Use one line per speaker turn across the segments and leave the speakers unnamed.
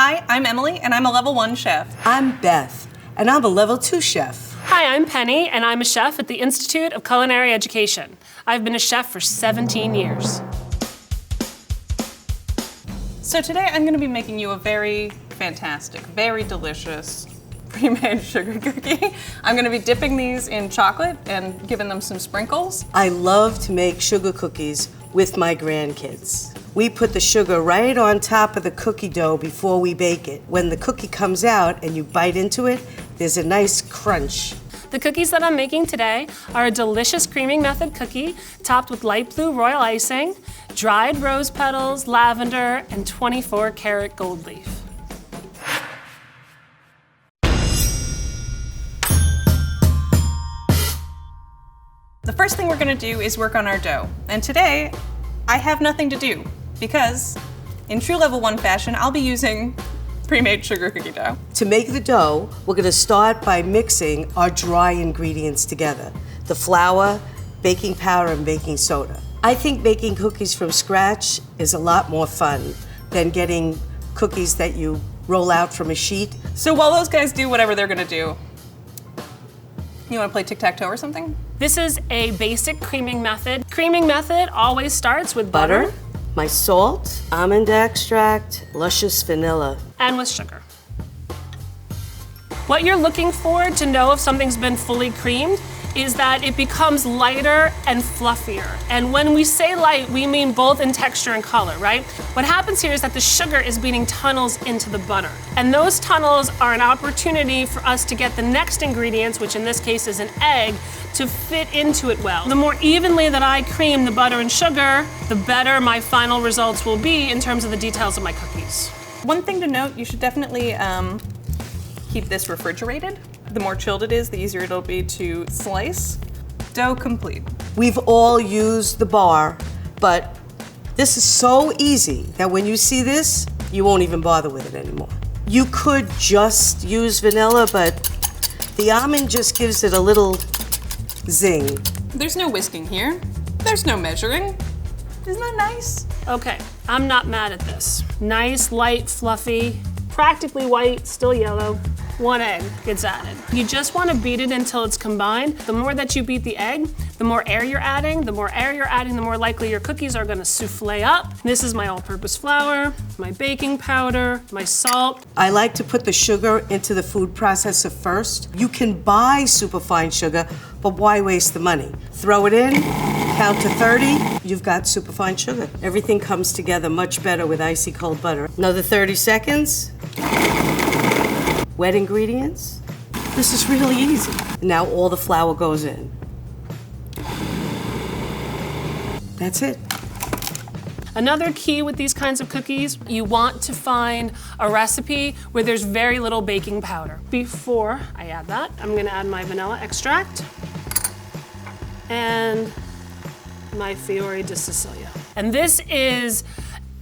Hi, I'm Emily, and I'm a level 1 chef.
I'm Beth, and I'm a level 2 chef.
Hi, I'm Penny, and I'm a chef at the Institute of Culinary Education. I've been a chef for 17 years.
So today I'm going to be making you a very fantastic, very delicious pre-made sugar cookie. I'm going to be dipping these in chocolate and giving them some sprinkles.
I love to make sugar cookies with my grandkids. We put the sugar right on top of the cookie dough before we bake it. When the cookie comes out and you bite into it, there's a nice crunch.
The cookies that I'm making today are a delicious creaming method cookie topped with light blue royal icing, dried rose petals, lavender, and 24-karat gold leaf.
The first thing we're going to do is work on our dough. And today, I have nothing to do because in true level 1 fashion, I'll be using pre-made sugar cookie dough.
To make the dough, we're going to start by mixing our dry ingredients together. The flour, baking powder, and baking soda. I think making cookies from scratch is a lot more fun than getting cookies that you roll out from a sheet.
So while those guys do whatever they're going to do, you want to play tic-tac-toe or something?
This is a basic creaming method. Creaming method always starts with butter,
my salt, almond extract, luscious vanilla,
and with sugar. What you're looking for to know if something's been fully creamed is that it becomes lighter and fluffier. And when we say light, we mean both in texture and color, right? What happens here is that the sugar is beating tunnels into the butter. And those tunnels are an opportunity for us to get the next ingredients, which in this case is an egg, to fit into it well. The more evenly that I cream the butter and sugar, the better my final results will be in terms of the details of my cookies.
One thing to note, you should definitely keep this refrigerated. The more chilled it is, the easier it'll be to slice. Dough complete.
We've all used the bar, but this is so easy that when you see this, you won't even bother with it anymore. You could just use vanilla, but the almond just gives it a little zing.
There's no whisking here. There's no measuring. Isn't that nice?
Okay, I'm not mad at this. Nice, light, fluffy, practically white, still yellow. 1 egg gets added. You just want to beat it until it's combined. The more that you beat the egg, the more air you're adding. The more air you're adding, the more likely your cookies are going to souffle up. This is my all-purpose flour, my baking powder, my salt.
I like to put the sugar into the food processor first. You can buy superfine sugar, but why waste the money? Throw it in, count to 30, you've got superfine sugar. Everything comes together much better with icy cold butter. Another 30 seconds. Wet ingredients. This is really easy. Now all the flour goes in. That's it.
Another key with these kinds of cookies, you want to find a recipe where there's very little baking powder. Before I add that, I'm gonna add my vanilla extract and my Fiori di Sicilia. And this is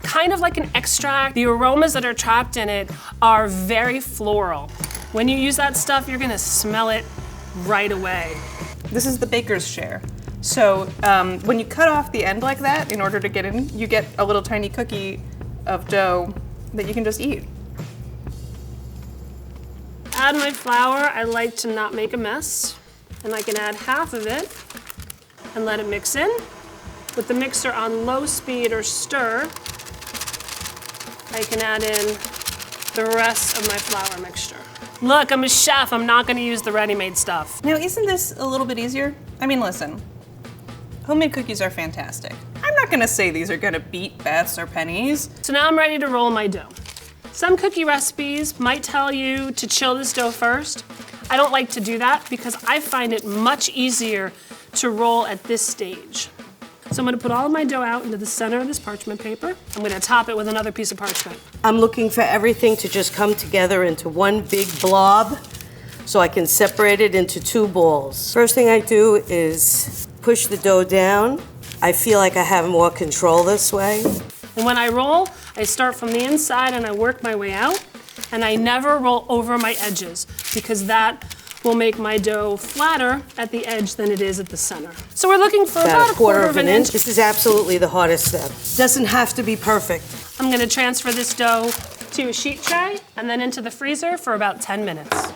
kind of like an extract. The aromas that are trapped in it are very floral. When you use that stuff, you're gonna smell it right away.
This is the baker's share. So when you cut off the end like that, in order to get in, you get a little tiny cookie of dough that you can just eat.
Add my flour. I like to not make a mess. And I can add half of it and let it mix in. With the mixer on low speed or stir, I can add in the rest of my flour mixture. Look, I'm a chef. I'm not gonna use the ready-made stuff.
Now, isn't this a little bit easier? I mean, listen, homemade cookies are fantastic. I'm not gonna say these are gonna beat Beth's or Penny's.
So now I'm ready to roll my dough. Some cookie recipes might tell you to chill this dough first. I don't like to do that because I find it much easier to roll at this stage. So I'm gonna put all of my dough out into the center of this parchment paper. I'm gonna top it with another piece of parchment.
I'm looking for everything to just come together into one big blob so I can separate it into 2 balls. First thing I do is push the dough down. I feel like I have more control this way.
And when I roll, I start from the inside and I work my way out. And I never roll over my edges because that will make my dough flatter at the edge than it is at the center. So we're looking for about a quarter of an inch.
This is absolutely the hardest step. Doesn't have to be perfect.
I'm gonna transfer this dough into a sheet tray and then into the freezer for about 10 minutes.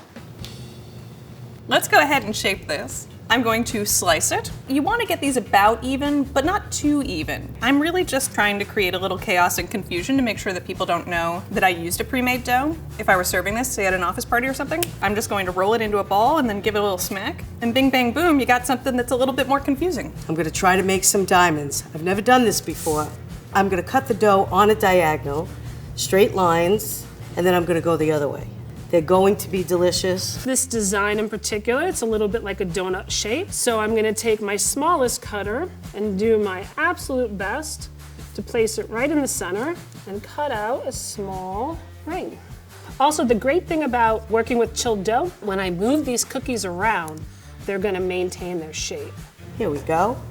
Let's go ahead and shape this. I'm going to slice it. You want to get these about even, but not too even. I'm really just trying to create a little chaos and confusion to make sure that people don't know that I used a pre-made dough. If I were serving this, say at an office party or something, I'm just going to roll it into a ball and then give it a little smack. And bing, bang, boom, you got something that's a little bit more confusing.
I'm gonna try to make some diamonds. I've never done this before. I'm gonna cut the dough on a diagonal, straight lines, and then I'm gonna go the other way. They're going to be delicious.
This design in particular, it's a little bit like a donut shape. So I'm gonna take my smallest cutter and do my absolute best to place it right in the center and cut out a small ring. Also, the great thing about working with chilled dough, when I move these cookies around, they're gonna maintain their shape.
Here we go.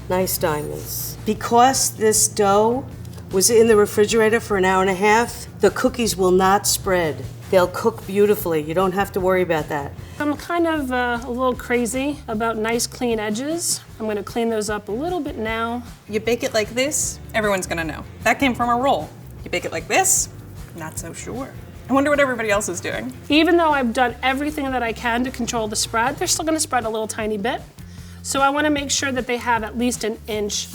Nice diamonds. Because this dough was in the refrigerator for an hour and a half, the cookies will not spread. They'll cook beautifully. You don't have to worry about that.
I'm kind of a little crazy about nice clean edges. I'm gonna clean those up a little bit now.
You bake it like this, everyone's gonna know. That came from a roll. You bake it like this, not so sure. I wonder what everybody else is doing.
Even though I've done everything that I can to control the spread, they're still gonna spread a little tiny bit. So I wanna make sure that they have at least an inch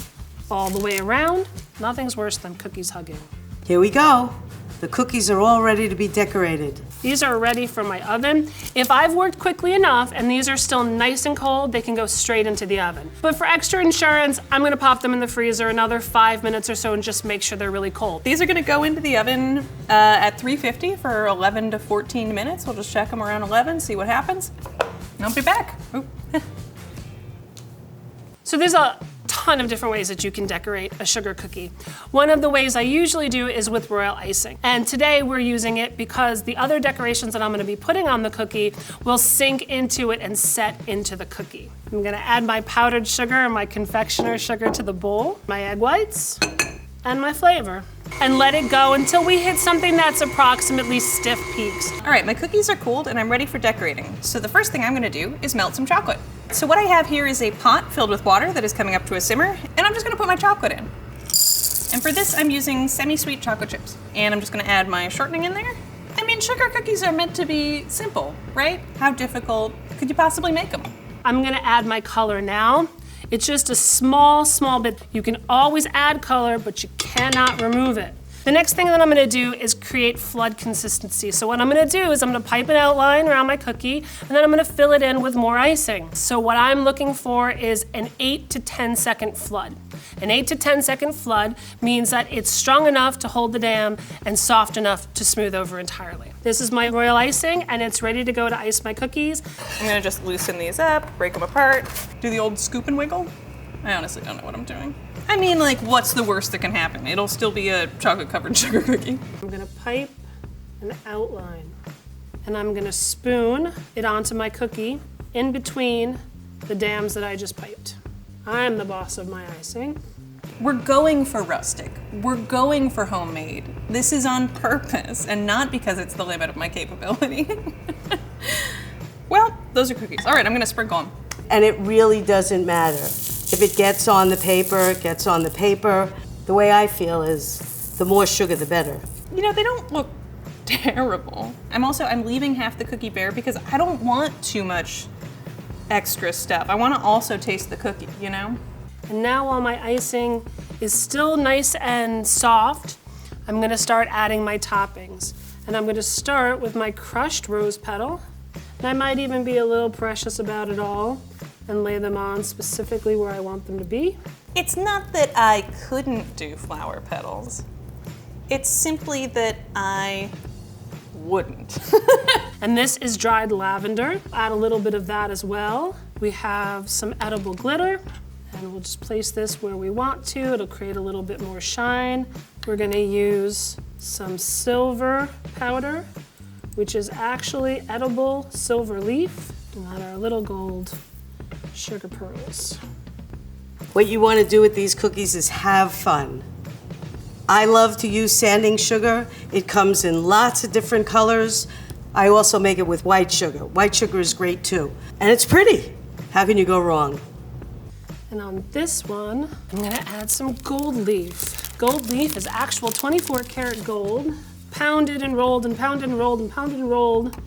all the way around. Nothing's worse than cookies hugging.
Here we go. The cookies are all ready to be decorated.
These are ready for my oven. If I've worked quickly enough and these are still nice and cold, they can go straight into the oven. But for extra insurance, I'm gonna pop them in the freezer another 5 minutes or so and just make sure they're really cold.
These are gonna go into the oven at 350 for 11 to 14 minutes. We'll just check them around 11, see what happens. I'll be back.
So there's a ton of different ways that you can decorate a sugar cookie. One of the ways I usually do is with royal icing. And today we're using it because the other decorations that I'm gonna be putting on the cookie will sink into it and set into the cookie. I'm gonna add my powdered sugar and my confectioner sugar to the bowl, my egg whites, and my flavor. And let it go until we hit something that's approximately stiff peaks.
All right, my cookies are cooled and I'm ready for decorating. So the first thing I'm gonna do is melt some chocolate. So what I have here is a pot filled with water that is coming up to a simmer, and I'm just gonna put my chocolate in. And for this, I'm using semi-sweet chocolate chips. And I'm just gonna add my shortening in there. I mean, sugar cookies are meant to be simple, right? How difficult could you possibly make them?
I'm gonna add my color now. It's just a small bit. You can always add color, but you cannot remove it. The next thing that I'm gonna do is create flood consistency. So what I'm gonna do is I'm gonna pipe an outline around my cookie, and then I'm gonna fill it in with more icing. So what I'm looking for is an 8 to 10 second flood. An 8 to 10 second flood means that it's strong enough to hold the dam and soft enough to smooth over entirely. This is my royal icing, and it's ready to go to ice my cookies.
I'm gonna just loosen these up, break them apart, do the old scoop and wiggle. I honestly don't know what I'm doing. I mean, like, what's the worst that can happen? It'll still be a chocolate-covered sugar cookie.
I'm gonna pipe an outline, and I'm gonna spoon it onto my cookie in between the dams that I just piped. I'm the boss of my icing.
We're going for rustic. We're going for homemade. This is on purpose, and not because it's the limit of my capability. Well, those are cookies. All right, I'm gonna sprinkle them.
And it really doesn't matter. If it gets on the paper, it gets on the paper. The way I feel is the more sugar, the better.
You know, they don't look terrible. I'm leaving half the cookie bare because I don't want too much extra stuff. I want to also taste the cookie, you know?
And now while my icing is still nice and soft, I'm gonna start adding my toppings. And I'm gonna start with my crushed rose petal. And I might even be a little precious about it all and lay them on specifically where I want them to be.
It's not that I couldn't do flower petals. It's simply that I wouldn't.
And this is dried lavender. Add a little bit of that as well. We have some edible glitter, and we'll just place this where we want to. It'll create a little bit more shine. We're gonna use some silver powder, which is actually edible silver leaf, and add our little gold sugar pearls.
What you want to do with these cookies is have fun. I love to use sanding sugar. It comes in lots of different colors. I also make it with white sugar. White sugar is great too. And it's pretty. How can you go wrong?
And on this one, I'm gonna add some gold leaf. Gold leaf is actual 24 karat gold. pounded and rolled and pounded and rolled and pounded and rolled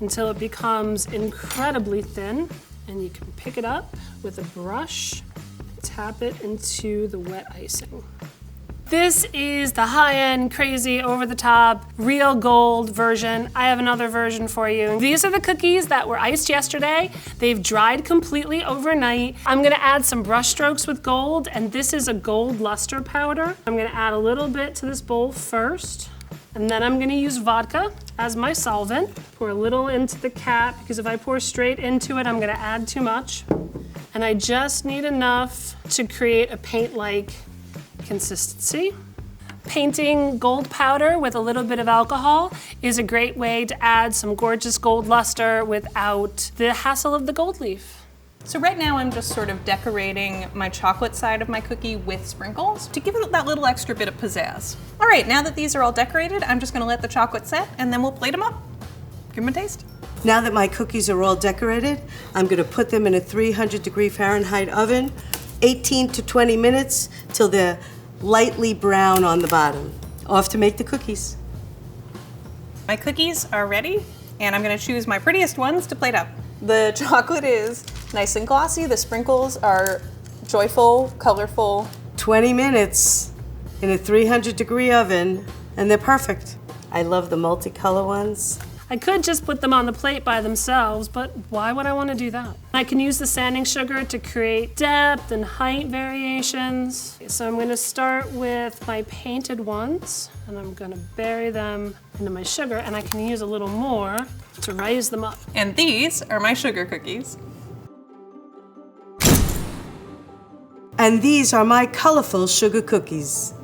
until it becomes incredibly thin. And you can pick it up with a brush and tap it into the wet icing. This is the high-end, crazy, over-the-top, real gold version. I have another version for you. These are the cookies that were iced yesterday. They've dried completely overnight. I'm gonna add some brush strokes with gold, and this is a gold luster powder. I'm gonna add a little bit to this bowl first, and then I'm gonna use vodka as my solvent. Pour a little into the cap, because if I pour straight into it, I'm gonna add too much. And I just need enough to create a paint-like consistency. Painting gold powder with a little bit of alcohol is a great way to add some gorgeous gold luster without the hassle of the gold leaf.
So right now I'm just sort of decorating my chocolate side of my cookie with sprinkles to give it that little extra bit of pizzazz. All right, now that these are all decorated, I'm just gonna let the chocolate set and then we'll plate them up. Give them a taste.
Now that my cookies are all decorated, I'm gonna put them in a 300-degree Fahrenheit oven, 18 to 20 minutes till they're lightly brown on the bottom. Off to make the cookies.
My cookies are ready, and I'm gonna choose my prettiest ones to plate up. The chocolate is nice and glossy, the sprinkles are joyful, colorful.
20 minutes in a 300-degree oven, and they're perfect. I love the multicolor ones.
I could just put them on the plate by themselves, but why would I want to do that? I can use the sanding sugar to create depth and height variations. So I'm going to start with my painted ones, and I'm going to bury them into my sugar, and I can use a little more to raise them up.
And these are my sugar cookies.
And these are my colorful sugar cookies.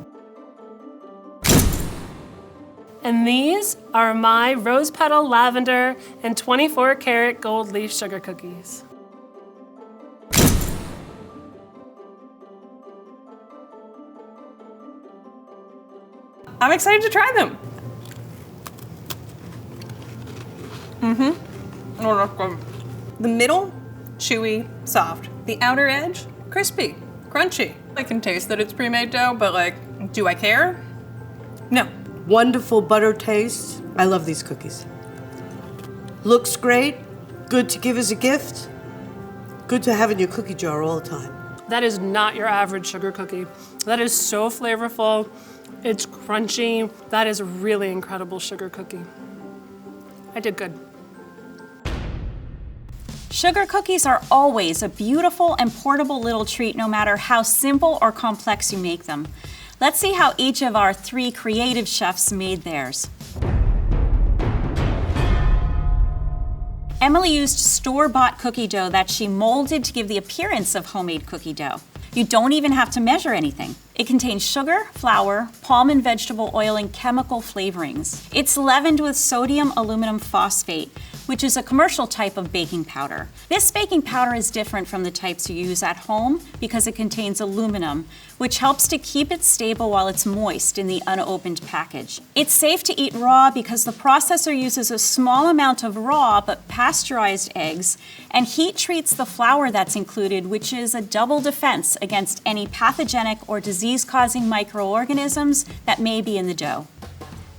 And these are my rose petal lavender and 24 karat gold leaf sugar cookies.
I'm excited to try them. Oh, that's good. The middle, chewy, soft. The outer edge, crispy, crunchy. I can taste that it's pre-made dough, but like, do I care? No.
Wonderful butter taste. I love these cookies. Looks great, good to give as a gift, good to have in your cookie jar all the time.
That is not your average sugar cookie. That is so flavorful. It's crunchy. That is a really incredible sugar cookie. I did good.
Sugar cookies are always a beautiful and portable little treat, no matter how simple or complex you make them. Let's see how each of our 3 creative chefs made theirs. Emily used store-bought cookie dough that she molded to give the appearance of homemade cookie dough. You don't even have to measure anything. It contains sugar, flour, palm and vegetable oil, and chemical flavorings. It's leavened with sodium aluminum phosphate, which is a commercial type of baking powder. This baking powder is different from the types you use at home because it contains aluminum, which helps to keep it stable while it's moist in the unopened package. It's safe to eat raw because the processor uses a small amount of raw but pasteurized eggs, and heat treats the flour that's included, which is a double defense against any pathogenic or disease-causing microorganisms that may be in the dough.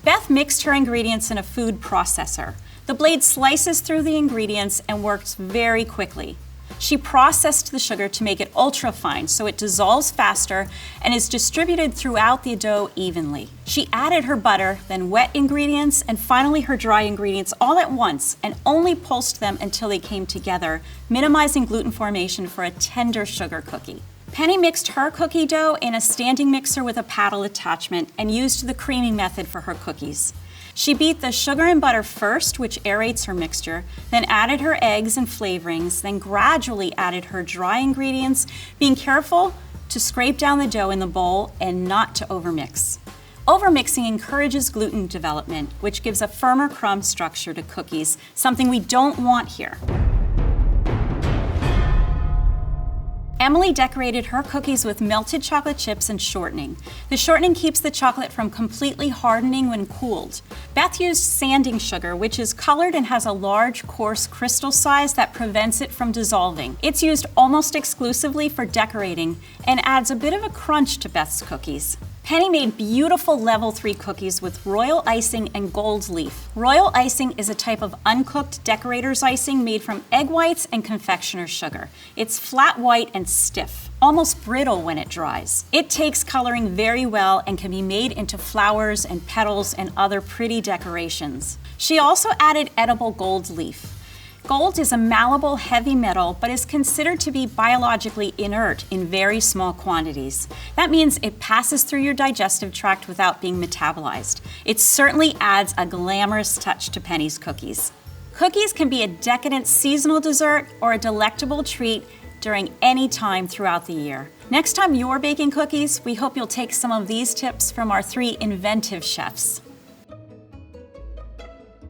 Beth mixed her ingredients in a food processor. The blade slices through the ingredients and works very quickly. She processed the sugar to make it ultra fine so it dissolves faster and is distributed throughout the dough evenly. She added her butter, then wet ingredients, and finally her dry ingredients all at once and only pulsed them until they came together, minimizing gluten formation for a tender sugar cookie. Penny mixed her cookie dough in a standing mixer with a paddle attachment and used the creaming method for her cookies. She beat the sugar and butter first, which aerates her mixture, then added her eggs and flavorings, then gradually added her dry ingredients, being careful to scrape down the dough in the bowl and not to overmix. Overmixing encourages gluten development, which gives a firmer crumb structure to cookies, something we don't want here. Emily decorated her cookies with melted chocolate chips and shortening. The shortening keeps the chocolate from completely hardening when cooled. Beth used sanding sugar, which is colored and has a large, coarse crystal size that prevents it from dissolving. It's used almost exclusively for decorating and adds a bit of a crunch to Beth's cookies. Penny made beautiful level 3 cookies with royal icing and gold leaf. Royal icing is a type of uncooked decorator's icing made from egg whites and confectioner's sugar. It's flat white and stiff, almost brittle when it dries. It takes coloring very well and can be made into flowers and petals and other pretty decorations. She also added edible gold leaf. Gold is a malleable heavy metal, but is considered to be biologically inert in very small quantities. That means it passes through your digestive tract without being metabolized. It certainly adds a glamorous touch to Penny's cookies. Cookies can be a decadent seasonal dessert or a delectable treat during any time throughout the year. Next time you're baking cookies, we hope you'll take some of these tips from our 3 inventive chefs.